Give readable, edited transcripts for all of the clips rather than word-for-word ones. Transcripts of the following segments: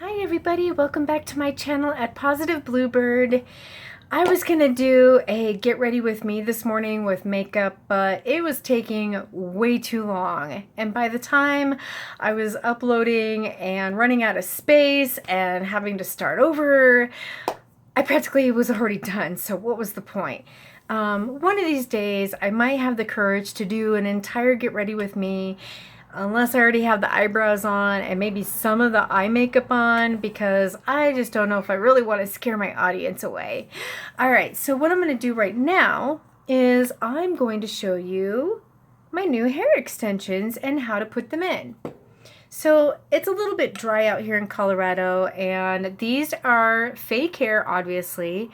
Hi everybody, welcome back to my channel at Positive Bluebird. I was gonna do a get ready with me this morning with makeup, but it was taking way too long. And by the time I was uploading and running out of space and having to start over, I practically was already done. So what was the point? One of these days I might have the courage to do an entire get ready with me, unless I already have the eyebrows on and maybe some of the eye makeup on, because I just don't know if I really want to scare my audience away. All right, so what I'm going to do right now is I'm going to show you my new hair extensions and how to put them in. So it's a little bit dry out here in Colorado, and these are fake hair, obviously.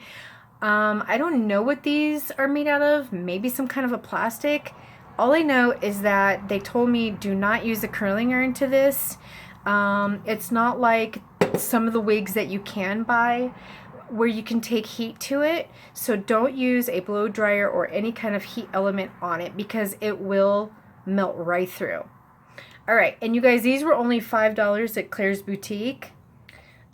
I don't know what these are made out of, maybe some kind of a plastic. All I know is that they told me do not use a curling iron to this. It's not like some of the wigs that you can buy where you can take heat to it. So don't use a blow dryer or any kind of heat element on it because it will melt right through. All right, and you guys, these were only $5 at Claire's Boutique.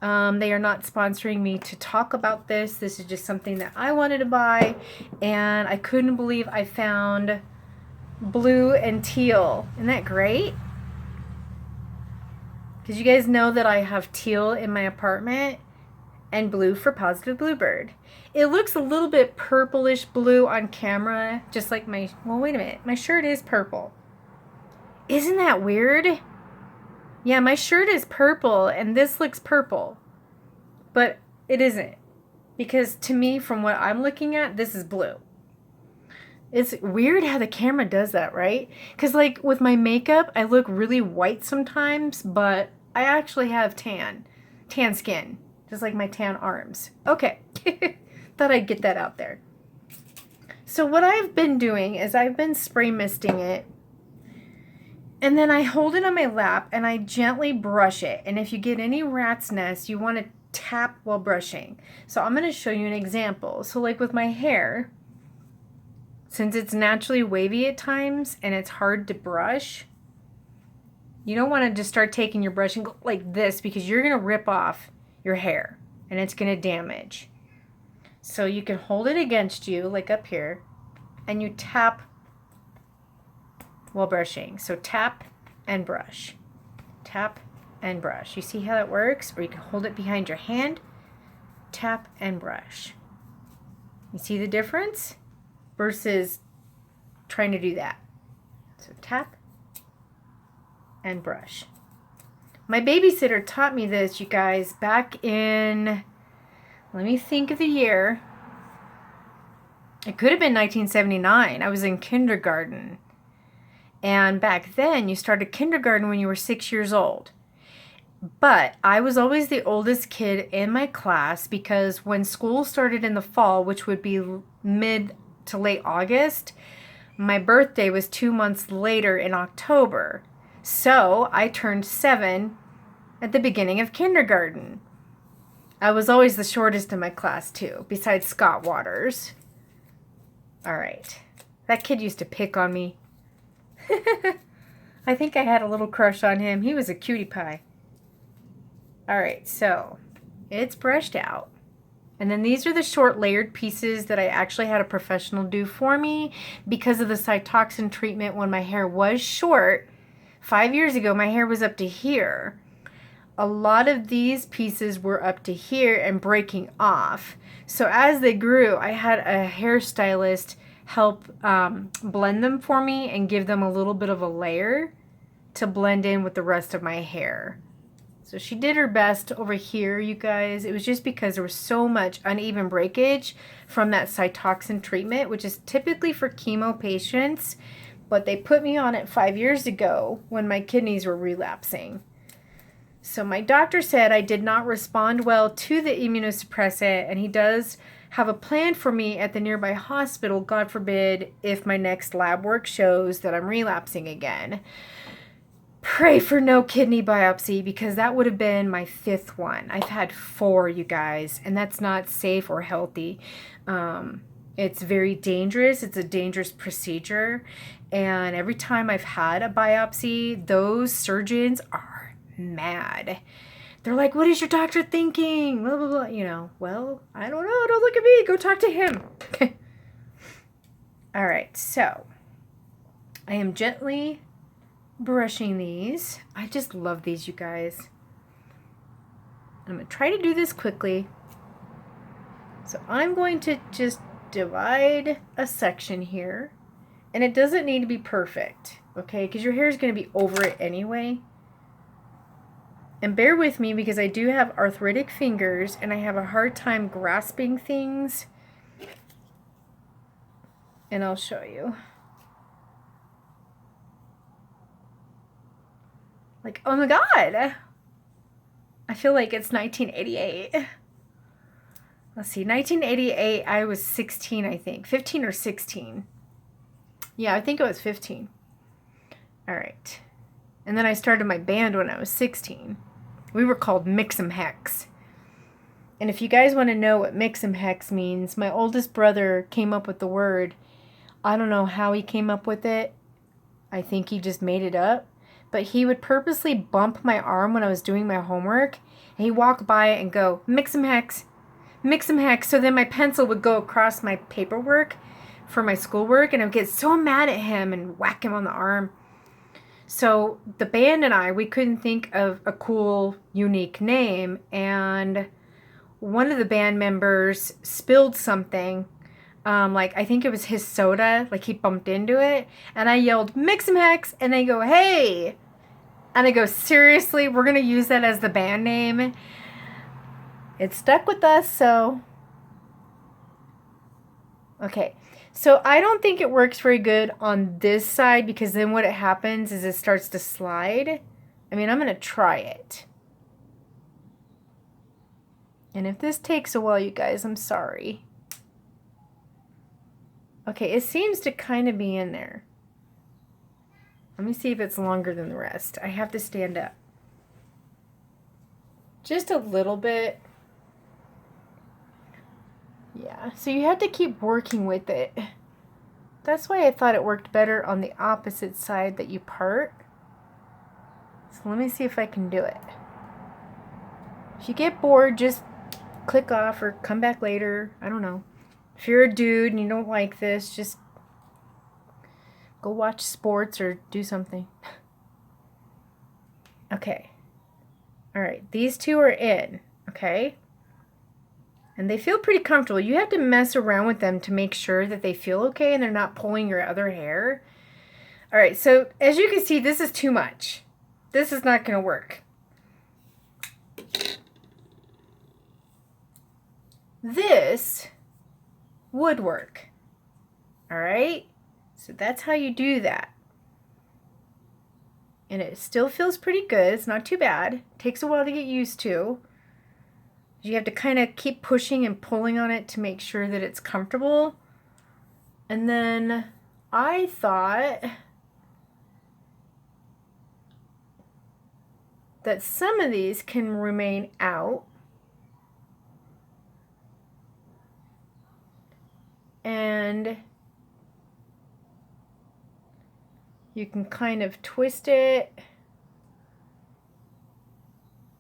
They are not sponsoring me to talk about this. This is just something that I wanted to buy, and I couldn't believe I found blue and teal. Isn't that great? Because you guys know that I have teal in my apartment and blue for Positive Bluebird. It looks a little bit purplish blue on camera, just like my, well, wait a minute, my shirt is purple. Isn't that weird? Yeah, my shirt is purple and this looks purple, but it isn't, because to me, from what I'm looking at, this is blue. It's weird how the camera does that, right? Because like with my makeup, I look really white sometimes, but I actually have tan skin, just like my tan arms. Okay, thought I'd get that out there. So what I've been doing is I've been spray misting it, and then I hold it on my lap and I gently brush it. And if you get any rat's nest, you want to tap while brushing. So I'm going to show you an example. So like with my hair, since it's naturally wavy at times and it's hard to brush, you don't want to just start taking your brush and go like this, because you're going to rip off your hair and it's going to damage. So you can hold it against you, like up here, and you tap while brushing. So tap and brush. Tap and brush. You see how that works? Or you can hold it behind your hand, tap and brush. You see the difference? Versus trying to do that. So tap and brush. My babysitter taught me this, you guys, back in, let me think of the year. It could have been 1979. I was in kindergarten. And back then, you started kindergarten when you were 6 years old. But I was always the oldest kid in my class, because when school started in the fall, which would be mid to late August, my birthday was 2 months later in October. So I turned 7 at the beginning of kindergarten. I was always the shortest in my class too, besides Scott Waters. All right. That kid used to pick on me. I think I had a little crush on him. He was a cutie pie. All right, so it's brushed out. And then these are the short layered pieces that I actually had a professional do for me because of the Cytoxin treatment. When my hair was short, 5 years ago, my hair was up to here. A lot of these pieces were up to here and breaking off. So as they grew, I had a hairstylist help blend them for me and give them a little bit of a layer to blend in with the rest of my hair. So she did her best over here, you guys. It was just because there was so much uneven breakage from that Cytoxin treatment, which is typically for chemo patients, but they put me on it 5 years ago when my kidneys were relapsing. So my doctor said I did not respond well to the immunosuppressant, and he does have a plan for me at the nearby hospital, God forbid, if my next lab work shows that I'm relapsing again. Pray for no kidney biopsy, because that would have been my 5th one. I've had 4, you guys, and that's not safe or healthy. It's very dangerous. It's a dangerous procedure. And every time I've had a biopsy, those surgeons are mad. They're like, what is your doctor thinking? Blah, blah, blah. You know, well, I don't know. Don't look at me. Go talk to him. All right, so I am gently brushing these. I just love these, you guys. I'm going to try to do this quickly. So I'm going to just divide a section here. And it doesn't need to be perfect, okay? Because your hair is going to be over it anyway. And bear with me because I do have arthritic fingers and I have a hard time grasping things. And I'll show you. Like, oh my God. I feel like it's 1988. Let's see, 1988, I was 16, I think. 15 or 16. Yeah, I think it was 15. All right. And then I started my band when I was 16. We were called Mix'em Hex. And if you guys want to know what Mix'em Hex means, my oldest brother came up with the word. I don't know how he came up with it. I think he just made it up. But he would purposely bump my arm when I was doing my homework. And he'd walk by it and go, Mix'em Hex, Mix'em Hex. So then my pencil would go across my paperwork for my schoolwork. And I'd get so mad at him and whack him on the arm. So the band and I, we couldn't think of a cool, unique name. And one of the band members spilled something. Like, I think it was his soda. Like, he bumped into it. And I yelled, Mix'em Hex. And they go, hey. And I go, seriously? We're going to use that as the band name? It stuck with us, so. Okay. So I don't think it works very good on this side because then what it happens is it starts to slide. I mean, I'm going to try it. And if this takes a while, you guys, I'm sorry. Okay, it seems to kind of be in there. Let me see if it's longer than the rest. I have to stand up. Just a little bit. Yeah, so you have to keep working with it. That's why I thought it worked better on the opposite side that you part. So let me see if I can do it. If you get bored, just click off or come back later. I don't know. If you're a dude and you don't like this, just go watch sports or do something. Okay. All right. These two are in. Okay. And they feel pretty comfortable. You have to mess around with them to make sure that they feel okay and they're not pulling your other hair. All right. So as you can see, this is too much. This is not going to work. This would work. All right. So that's how you do that. And it still feels pretty good. It's not too bad. It takes a while to get used to. You have to kind of keep pushing and pulling on it to make sure that it's comfortable. And then I thought that some of these can remain out. And you can kind of twist it,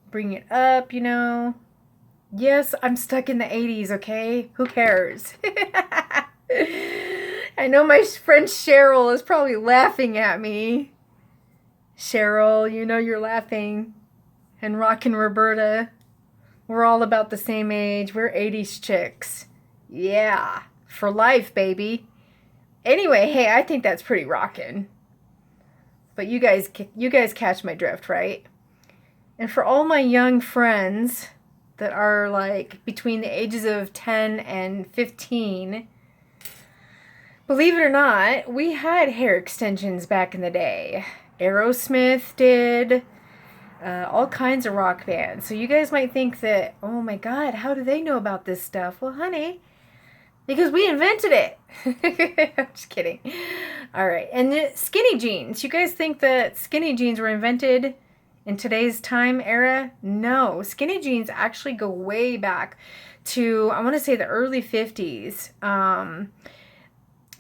bring it up, you know. Yes, I'm stuck in the 80s, okay? Who cares? I know my friend Cheryl is probably laughing at me. Cheryl, you know you're laughing. And Rock and Roberta. We're all about the same age. We're 80s chicks. Yeah, for life, baby. Anyway, hey, I think that's pretty rockin'. But you guys catch my drift, right? And for all my young friends that are like between the ages of 10 and 15, believe it or not, we had hair extensions back in the day. Aerosmith did, all kinds of rock bands. So you guys might think that, oh my God, how do they know about this stuff? Well, honey, because we invented it. I'm just kidding. All right. And the skinny jeans. You guys think that skinny jeans were invented in today's time era? No. Skinny jeans actually go way back to, I want to say, the early 50s. I'm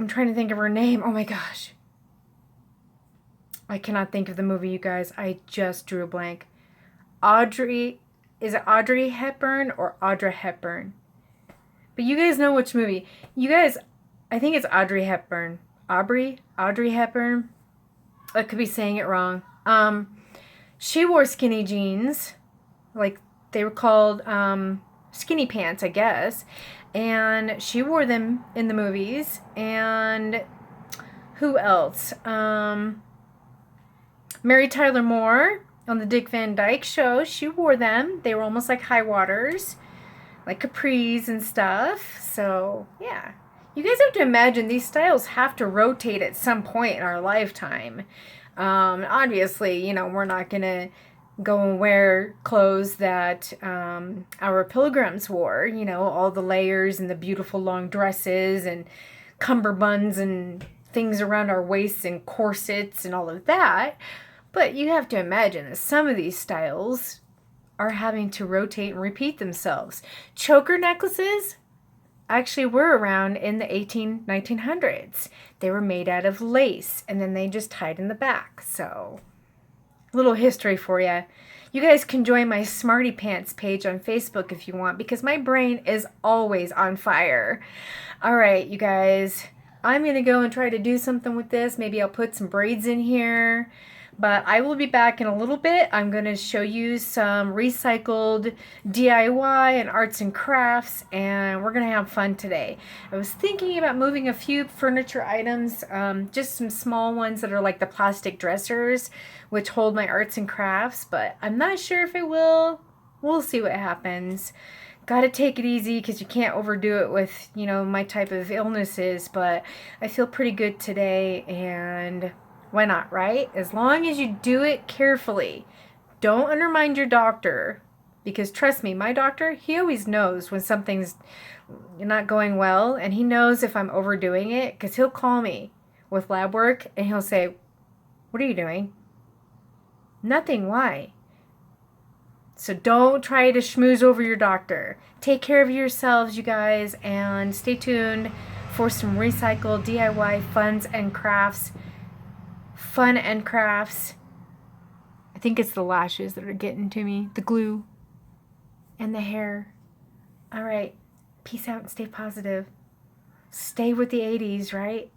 trying to think of her name. Oh my gosh. I cannot think of the movie, you guys. I just drew a blank. Audrey Is it Audrey Hepburn or Audra Hepburn? But you guys know which movie. You guys, I think it's Audrey Hepburn. Audrey Hepburn. I could be saying it wrong. She wore skinny jeans. Like, they were called skinny pants, I guess. And she wore them in the movies. And who else? Mary Tyler Moore on the Dick Van Dyke Show. She wore them. They were almost like high waters, like capris and stuff. So, yeah. You guys have to imagine these styles have to rotate at some point in our lifetime. Obviously, you know, we're not going to go and wear clothes that our pilgrims wore, you know, all the layers and the beautiful long dresses and cummerbunds and things around our waists and corsets and all of that. But you have to imagine that some of these styles are having to rotate and repeat themselves. Choker necklaces actually were around in the 1900s. They were made out of lace, and then they just tied in the back. So, little history for you. You guys can join my Smarty Pants page on Facebook if you want, because my brain is always on fire. All right, you guys, I'm going to go and try to do something with this. Maybe I'll put some braids in here. But I will be back in a little bit. I'm going to show you some recycled DIY and arts and crafts, and we're going to have fun today. I was thinking about moving a few furniture items, just some small ones that are like the plastic dressers, which hold my arts and crafts, but I'm not sure if it will. We'll see what happens. Got to take it easy because you can't overdo it with, you know, my type of illnesses, but I feel pretty good today, and why not, right? As long as you do it carefully. Don't undermine your doctor, because trust me, my doctor, he always knows when something's not going well, and he knows if I'm overdoing it, because he'll call me with lab work and he'll say, "What are you doing?" "Nothing." "Why?" So don't try to schmooze over your doctor. Take care of yourselves, you guys, and stay tuned for some recycled DIY funs and crafts. Fun and crafts. I think it's the lashes that are getting to me. The glue. And the hair. Alright. Peace out and stay positive. Stay with the 80s, right?